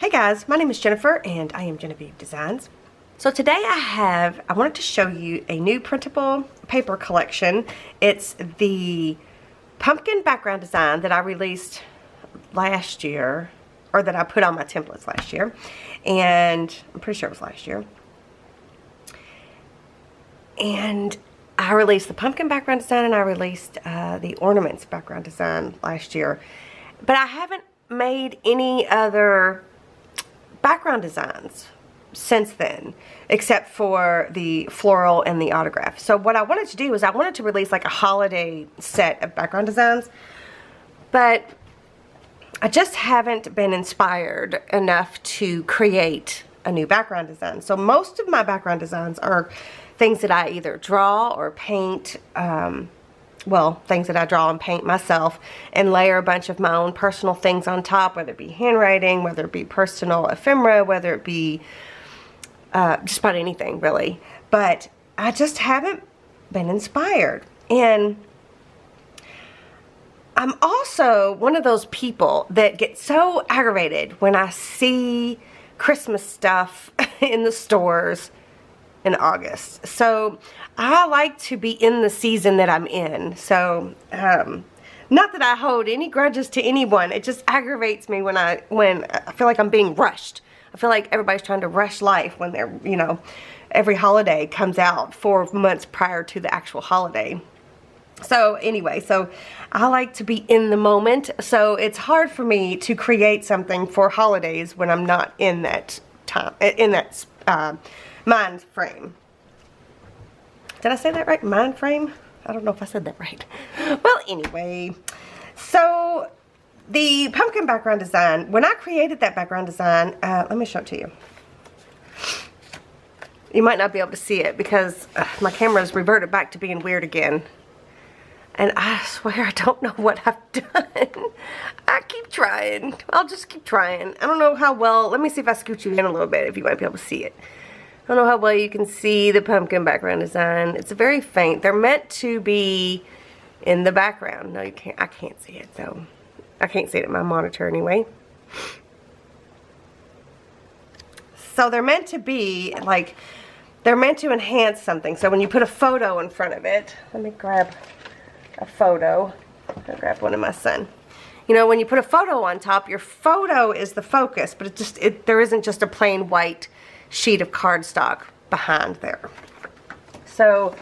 Hey guys, my name is Jennifer and I am Jenofeve Designs. So today I wanted to show you a new printable paper collection. It's the pumpkin background design that I released last year, or that I put on my templates last year, and I'm pretty sure it was last year. And I released the pumpkin background design and I released the ornaments background design last year. But I haven't made any other background designs since then, except for the floral and the autograph. So what I wanted to do is I wanted to release like a holiday set of background designs, but I just haven't been inspired enough to create a new background design. So most of my background designs are things that I either draw or paint, well, things that I draw and paint myself and layer a bunch of my own personal things on top, whether it be handwriting, whether it be personal ephemera, whether it be just about anything really. But I just haven't been inspired. And I'm also one of those people that get so aggravated when I see Christmas stuff in the stores in August. So I like to be in the season that I'm in. So not that I hold any grudges to anyone. It just aggravates me when I feel like I'm being rushed. I feel like everybody's trying to rush life when they're, you know, every holiday comes out 4 months prior to the actual holiday. So anyway, so I like to be in the moment. So it's hard for me to create something for holidays when I'm not in that time, in that mind frame. Did I say that right? Mind frame? I don't know if I said that right. Well, anyway, so the pumpkin background design, when I created that background design, let me show it to you. You might not be able to see it because my camera's reverted back to being weird again. And I swear I don't know what I've done. I keep trying. I'll just keep trying. I don't know how well. Let me see if I scoot you in a little bit if you might be able to see it. I don't know how well you can see the pumpkin background design. It's very faint. They're meant to be in the background. No, you can't. I can't see it, so I can't see it in my monitor anyway. So they're meant to be like, they're meant to enhance something. So when you put a photo in front of it, let me grab a photo. I'll grab one of my son. You know, when you put a photo on top, your photo is the focus, but there isn't just a plain white sheet of cardstock behind there. So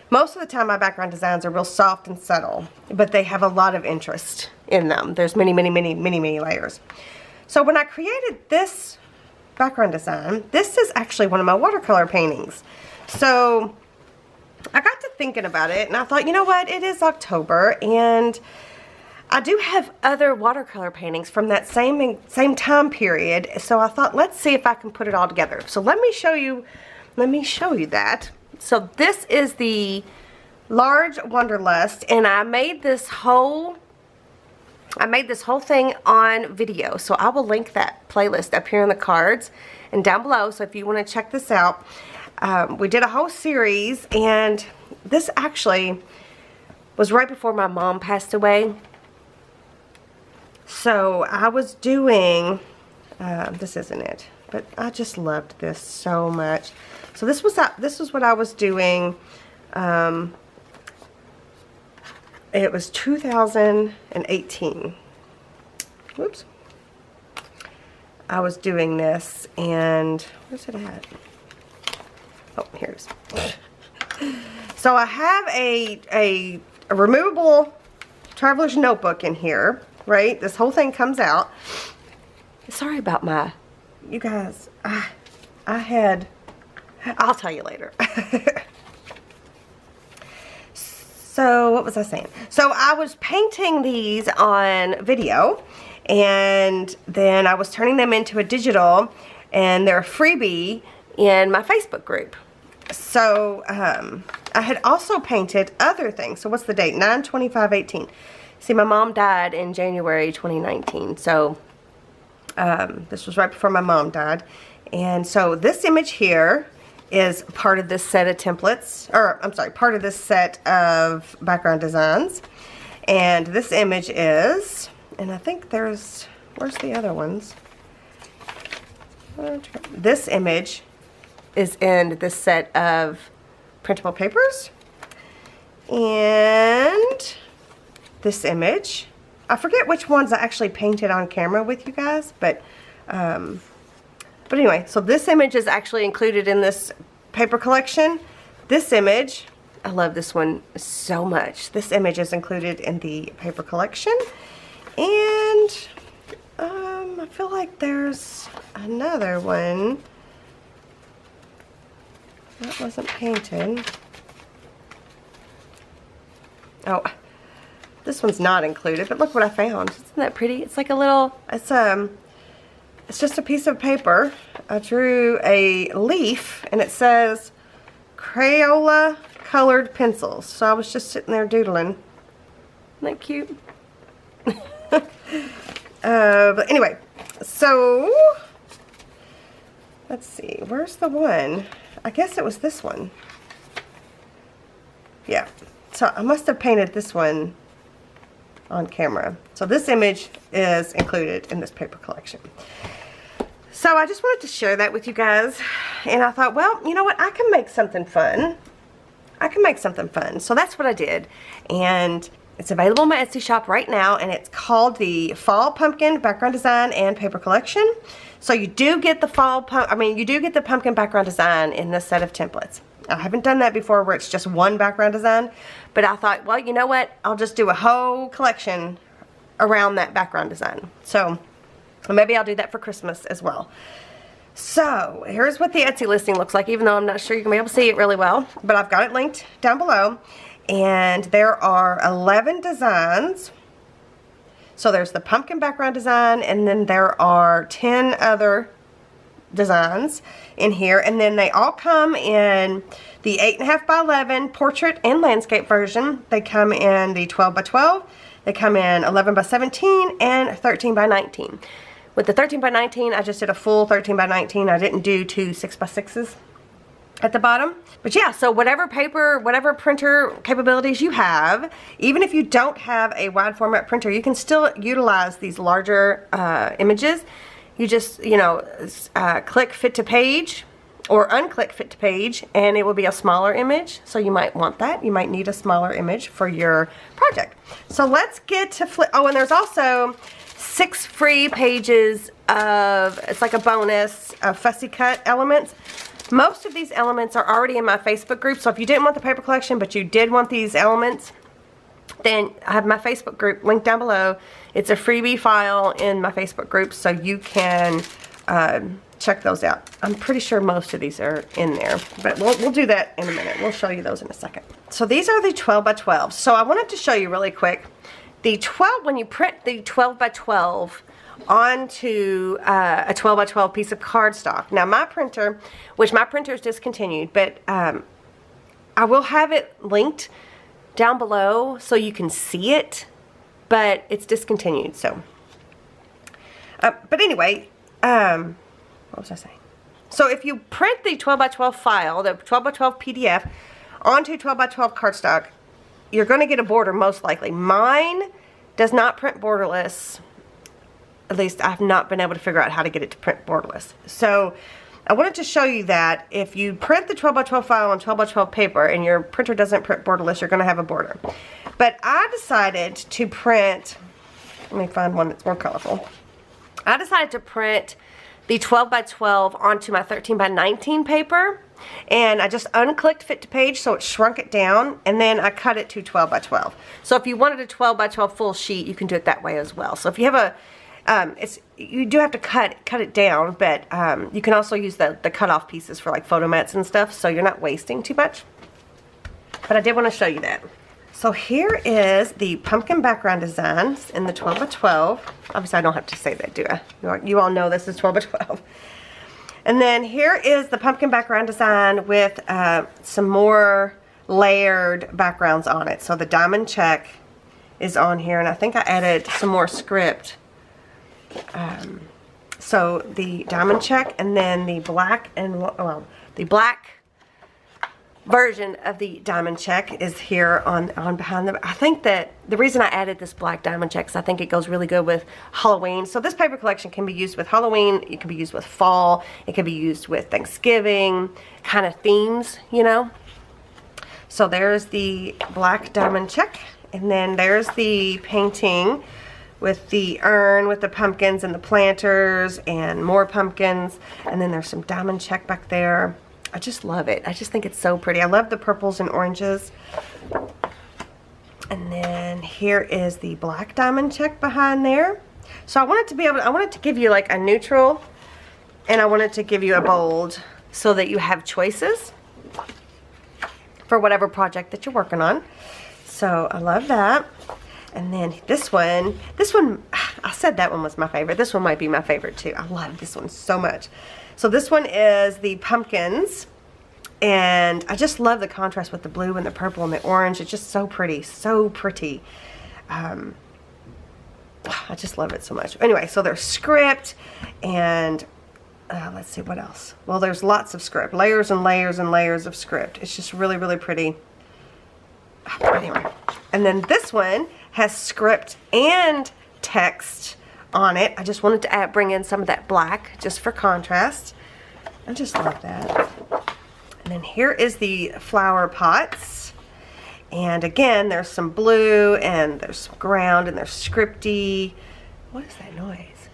most of the time my background designs are real soft and subtle, but they have a lot of interest in them. There's many layers. So when I created this background design, this is actually one of my watercolor paintings. So I got to thinking about it and I thought, you know what, it is October and I do have other watercolor paintings from that same time period, so I thought, let's see if I can put it all together. So let me show you that. So this is the large Wanderlust, and I made this whole thing on video. So I will link that playlist up here in the cards and down below. So if you want to check this out, we did a whole series, and this actually was right before my mom passed away. So I was doing, this isn't it, but I just loved this so much. So this was what I was doing. It was 2018. Whoops. I was doing this, and where's it at? Oh, here it is. So I have a removable traveler's notebook in here. Right? This whole thing comes out. Sorry about you guys, I'll tell you later. So, what was I saying? So, I was painting these on video, and then I was turning them into a digital, and they're a freebie in my Facebook group. So, I had also painted other things. So, what's the date? 9/25/18. See, my mom died in January 2019, so this was right before my mom died. And so this image here is part of this set of templates, or I'm sorry, part of this set of background designs. And this image is, and I think there's, where's the other ones? This image is in this set of printable papers. And this image, I forget which ones I actually painted on camera with you guys, but anyway, so this image is actually included in this paper collection. This image, I love this one so much. This image is included in the paper collection. And I feel like there's another one that wasn't painted. Oh, this one's not included, but look what I found. Isn't that pretty? It's like a little, it's just a piece of paper. I drew a leaf, and it says Crayola colored pencils. So I was just sitting there doodling. Isn't that cute? But anyway, so let's see. Where's the one? I guess it was this one. Yeah. So I must have painted this one on camera. So this image is included in this paper collection. So I just wanted to share that with you guys. And I thought, well, you know what? I can make something fun. I can make something fun. So that's what I did. And it's available in my Etsy shop right now. And it's called the Fall Pumpkin Background Design and Paper Collection. So you do get the you do get the pumpkin background design in this set of templates. I haven't done that before where it's just one background design. But I thought, well, you know what? I'll just do a whole collection around that background design. So maybe I'll do that for Christmas as well. So here's what the Etsy listing looks like, even though I'm not sure you're going to be able to see it really well. But I've got it linked down below. And there are 11 designs. So there's the pumpkin background design, and then there are 10 other designs in here, and then they all come in the 8.5 by 11 portrait and landscape version. They come in the 12 by 12, they come in 11 by 17, and 13 by 19. With the 13 by 19, I just did a full 13 by 19. I didn't do 2 6 by 6s at the bottom. But yeah, so whatever paper, whatever printer capabilities you have, even if you don't have a wide format printer, you can still utilize these larger images. You just, you know, click fit to page or unclick fit to page, and it will be a smaller image. So you might want that. You might need a smaller image for your project. So let's get to flip. Oh, and there's also 6 free pages of, it's like a bonus fussy cut elements. Most of these elements are already in my Facebook group. So if you didn't want the paper collection, but you did want these elements, then I have my Facebook group linked down below. It's a freebie file in my Facebook group, so you can check those out. I'm pretty sure most of these are in there, but we'll do that in a minute. We'll show you those in a second. So these are the 12 by 12. So I wanted to show you really quick. The 12, when you print the 12 by 12 onto a 12 by 12 piece of cardstock. Now my printer, which my printer is discontinued, but I will have it linked down below so you can see it, but it's discontinued. So but anyway, what was I saying? So if you print the 12 by 12 file, the 12 by 12 PDF onto 12 by 12 cardstock, you're going to get a border most likely. Mine does not print borderless. At least I've not been able to figure out how to get it to print borderless. So I wanted to show you that if you print the 12 by 12 file on 12 by 12 paper and your printer doesn't print borderless, you're going to have a border. But I decided to print, let me find one that's more colorful. I decided to print the 12 by 12 onto my 13 by 19 paper, and I just unclicked fit to page, so it shrunk it down, and then I cut it to 12 by 12. So if you wanted a 12 by 12 full sheet, you can do it that way as well. So if you have a you do have to cut it down, but you can also use the cut-off pieces for like photo mats and stuff, so you're not wasting too much. But I did want to show you that. So here is the pumpkin background designs in the 12 by 12. Obviously I don't have to say that, do I? You all know this is 12 by 12. And then here is the pumpkin background design with some more layered backgrounds on it. So the diamond check is on here, and I think I added some more script. So the diamond check, and then the black and, well, the black version of the diamond check is here on behind the. I think that the reason I added this black diamond check is I think it goes really good with Halloween. So this paper collection can be used with Halloween, it can be used with fall, it can be used with Thanksgiving kind of themes, you know. So there's the black diamond check, and then there's the painting with the urn with the pumpkins and the planters and more pumpkins, and then there's some diamond check back there. I just love it. I just think it's so pretty. I love the purples and oranges. And then here is the black diamond check behind there. So I wanted to be able to, I wanted to give you like a neutral, and I wanted to give you a bold so that you have choices for whatever project that you're working on. So I love that. And then this one, I said that one was my favorite. This one might be my favorite too. I love this one so much. So this one is the pumpkins, and I just love the contrast with the blue and the purple and the orange. It's just so pretty, so pretty. I just love it so much. Anyway, so there's script, and let's see what else. Well, there's lots of script, layers and layers and layers of script. It's just really, really pretty. Anyway, and then this one has script and text on it. I just wanted to bring in some of that black just for contrast. I just love that. And then here is the flower pots, and again there's some blue and there's some ground and there's scripty. What is that noise?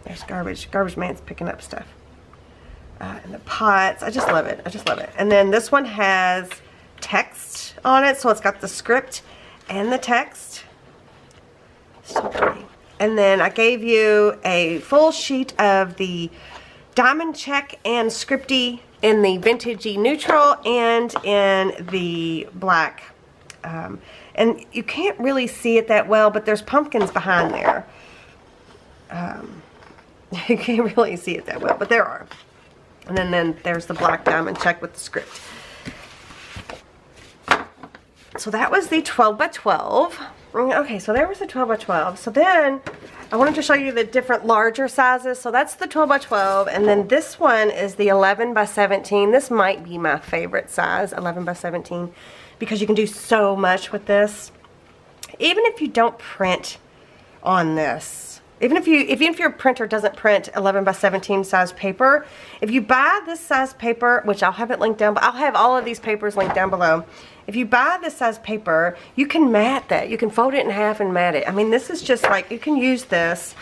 There's garbage man's picking up stuff. And the pots, I just love it. I just love it. And then this one has text on it, so it's got the script and the text. So pretty. And then I gave you a full sheet of the diamond check and scripty in the vintagey neutral and in the black. And you can't really see it that well, but there's pumpkins behind there. You can't really see it that well, but there are. And then there's the black diamond check with the script. So that was the 12 by 12. Okay, so there was the 12 by 12. So then I wanted to show you the different larger sizes. So that's the 12 by 12, and then this one is the 11 by 17. This might be my favorite size, 11 by 17, because you can do so much with this. Even if you don't print on this, even if your printer doesn't print 11 by 17 size paper, if you buy this size paper, which I'll have it linked down, but I'll have all of these papers linked down below. If you buy this size paper, you can mat that. You can fold it in half and mat it. I mean, this is just like, you can use this.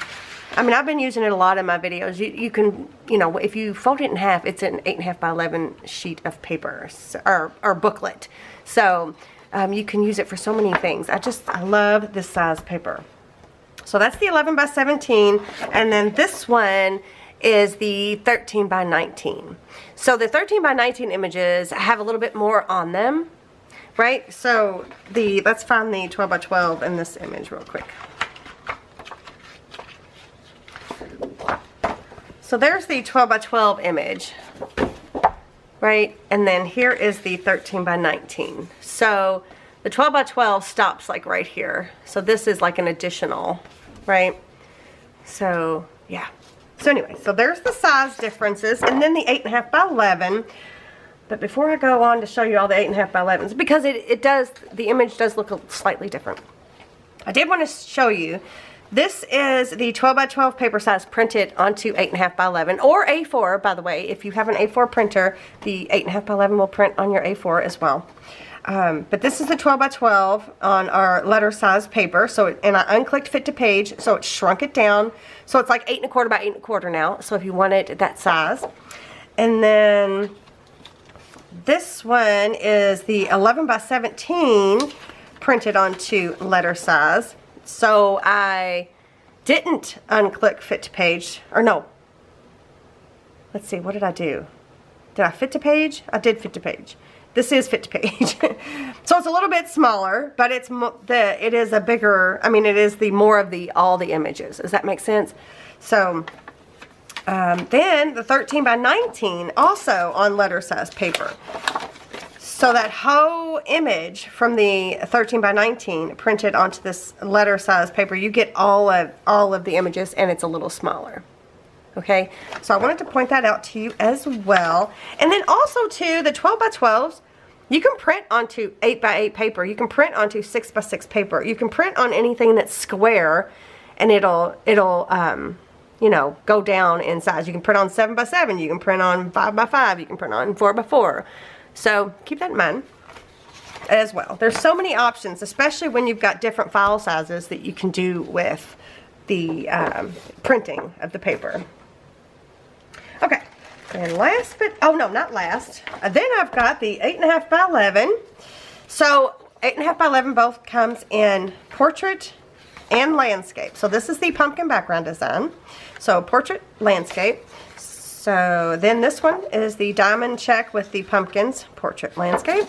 I mean, I've been using it a lot in my videos. You can, you know, if you fold it in half, it's an 8.5 by 11 sheet of paper, or booklet. So you can use it for so many things. I love this size paper. So that's the 11 by 17, and then this one is the 13 by 19. So the 13 by 19 images have a little bit more on them, right? So let's find the 12 by 12 in this image real quick. So there's the 12 by 12 image, right? And then here is the 13 by 19. So the 12 by 12 stops like right here. So this is like an additional, right? So yeah. So anyway, so there's the size differences, and then the 8.5 by 11. But before I go on to show you all the 8.5 by 11s, because the image does look slightly different, I did want to show you, this is the 12 by 12 paper size printed onto 8.5 by 11, or A4, by the way. If you have an A4 printer, the 8.5 by 11 will print on your A4 as well. But this is the 12 by 12 on our letter size paper. So, and I unclicked fit to page, so it shrunk it down. So it's like 8.25 by 8.25 now. So if you want it that size. And then this one is the 11 by 17 printed onto letter size. So I didn't unclick fit to page, or no. Let's see, what did I do? Did I fit to page? I did fit to page. This is fit to page. So it's a little bit smaller, but it is a bigger, I mean, it is the more of all the images. Does that make sense? So then the 13 by 19 also on letter size paper. So that whole image from the 13 by 19 printed onto this letter size paper, you get all of the images, and it's a little smaller. Okay, so I wanted to point that out to you as well. And then also too, the 12 by 12s You can print onto 8x8 paper. You can print onto 6x6 paper. You can print on anything that's square, and it'll you know, go down in size. You can print on 7x7. You can print on 5x5. You can print on 4x4. So keep that in mind as well. There's so many options, especially when you've got different file sizes that you can do with the printing of the paper. Okay, and last but, oh no, not last. Then I've got the 8.5 by 11. So 8.5 by 11 both comes in portrait and landscape. So this is the pumpkin background design. So portrait, landscape. So then this one is the diamond check with the pumpkins, portrait, landscape.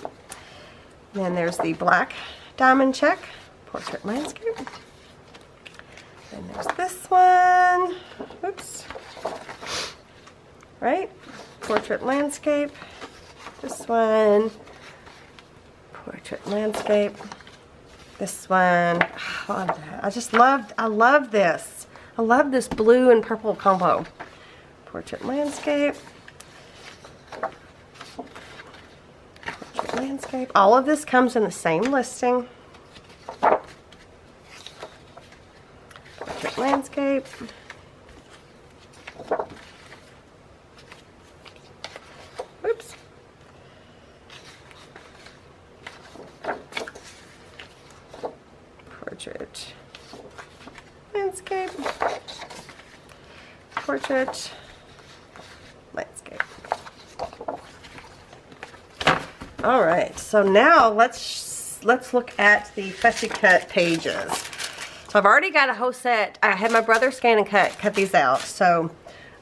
Then there's the black diamond check, portrait, landscape. Then there's this one. Oops. Right? Portrait, landscape. This one. Portrait, landscape. This one. Oh, I love that. I love this. I love this blue and purple combo. Portrait, landscape. Portrait, landscape. All of this comes in the same listing. Portrait, landscape. Oops. Portrait, landscape. Portrait, landscape. All right, so now let's look at the fussy cut pages. So I've already got a whole set. I had my brother scan and cut these out, so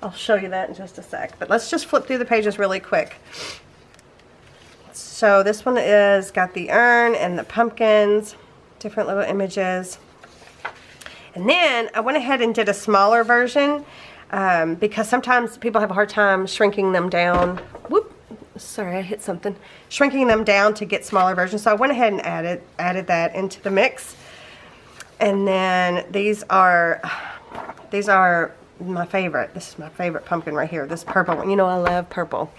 I'll show you that in just a sec. But let's just flip through the pages really quick. So this one is got the urn and the pumpkins, different little images. And then I went ahead and did a smaller version because sometimes people have a hard time shrinking them down. Whoop, sorry, I hit something. Shrinking them down to get smaller versions. So I went ahead and added that into the mix. And then these are my favorite. This is my favorite pumpkin right here. This purple one. You know I love purple.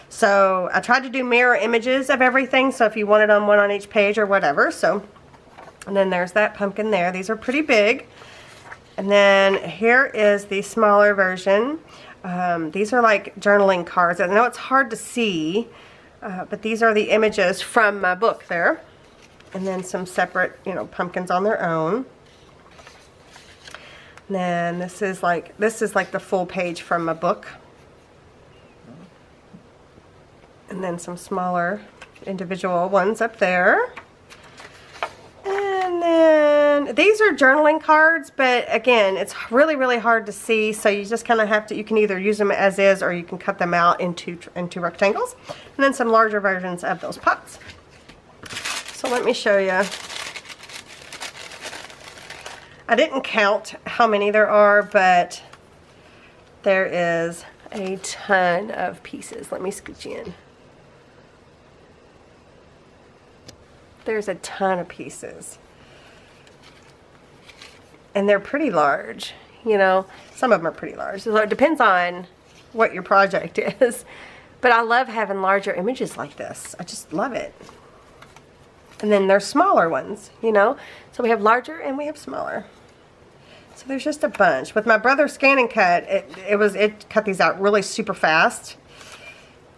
So I tried to do mirror images of everything. So if you wanted one on each page or whatever. So, and then there's that pumpkin there. These are pretty big. And then here is the smaller version. These are like journaling cards. I know it's hard to see, but these are the images from my book there. And then some separate, you know, pumpkins on their own. And then this is like the full page from my book. And then some smaller individual ones up there. And then these are journaling cards, but again, it's really, really hard to see. So you just kind of have to, you can either use them as is or you can cut them out into rectangles. And then some larger versions of those pots. So let me show you. I didn't count how many there are, but there is a ton of pieces. Let me scooch in. There's a ton of pieces. And they're pretty large, you know. Some of them are pretty large. So it depends on what your project is. But I love having larger images like this. I just love it. And then there's smaller ones, you know. So we have larger and we have smaller. So there's just a bunch. With my brother scan and cut, it cut these out really super fast.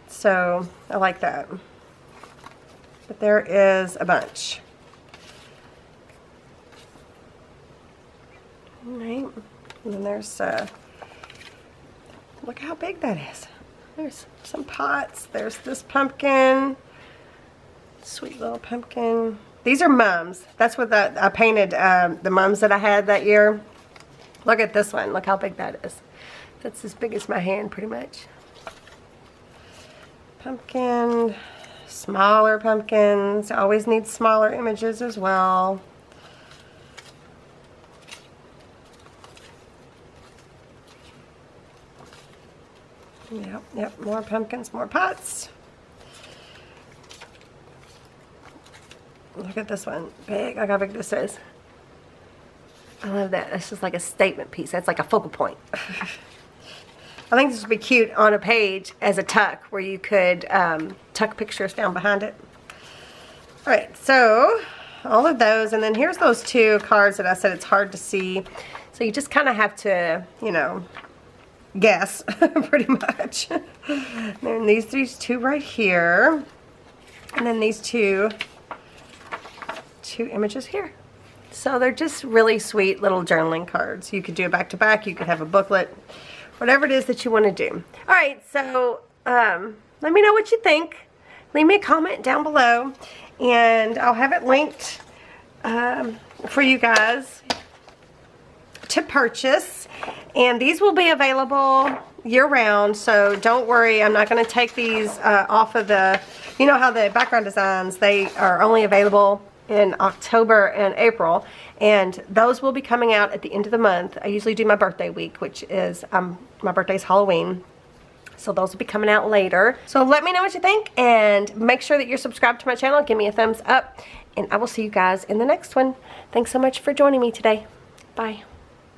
So I like that. But there is a bunch. All right. And then there's look how big that is. There's some pots. There's this pumpkin. Sweet little pumpkin. These are mums. That's what I painted the mums that I had that year. Look at this one. Look how big that is. That's as big as my hand pretty much. Pumpkin. Smaller pumpkins. Always need smaller images as well. Yep, more pumpkins, more pots. Look at this one. Big. Look how big this is. I love that. That's just like a statement piece. That's like a focal point. I think this would be cute on a page as a tuck where you could tuck pictures down behind it. Alright, so all of those, and then here's those 2 cards that I said it's hard to see. So you just kind of have to, you know, guess pretty much. And then these 2 right here. And then these two images here. So they're just really sweet little journaling cards. You could do it back to back. You could have a booklet. Whatever it is that you want to do. Alright, so let me know what you think. Leave me a comment down below. And I'll have it linked for you guys to purchase. And these will be available year-round, so don't worry. I'm not going to take these off of the, you know how the background designs, they are only available in October and April, and those will be coming out at the end of the month. I usually do my birthday week, which is, my birthday's Halloween. So those will be coming out later. So let me know what you think, and make sure that you're subscribed to my channel. Give me a thumbs up, and I will see you guys in the next one. Thanks so much for joining me today. Bye.